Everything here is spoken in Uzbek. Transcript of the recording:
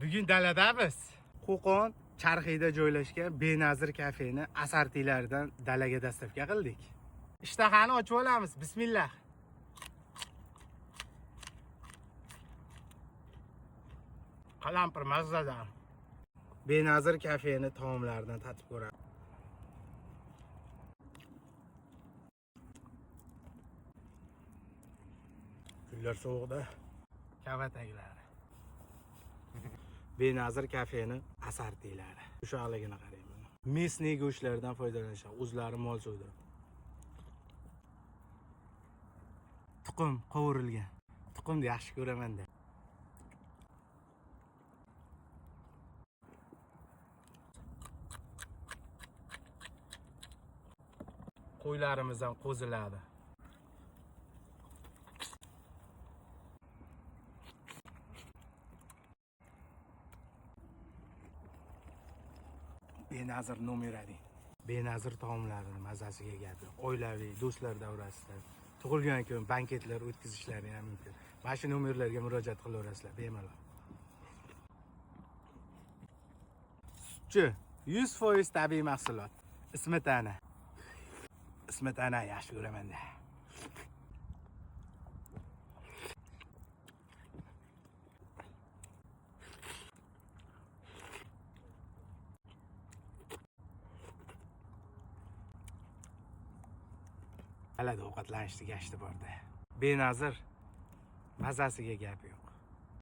Bugun daladamiz. Qo'qon Charxiyda joylashgan Benazir kafeni asartilaridan dalaga dastavka qildik. Ishtahani ochib olamiz. Bismillah. Qalampir mazzadan. Benazir kafeni taomlaridan tatib ko'ramiz. Kunlar sovuqda kavataklari. Benazir kafeni asartilari. Ushoqligini qarang buni. Mesniy go'shtlardan foydalanishadi. O'zlari mol so'ydirib. Tuxum qovurilgan. Tuxumni yaxshi ko'raman-da. Qo'ylarimiz ham qo'ziladi. Benazir nomer 1. Benazir taomlarini mazasiga gap yo'q. Oilaviy, do'stlar davrasida tug'ilgan kun banketlar o'tkazishlari ham mumkin. Mana shu nomerlarga murojaat qilaverasizlar bemalol. Sutchi 100% tabiiy mahsulot. Smetana. Smetana yaxshi ko'raman-da. Alada ovqatlanishni gashti borda. Benazir mazasiga gap yo'q.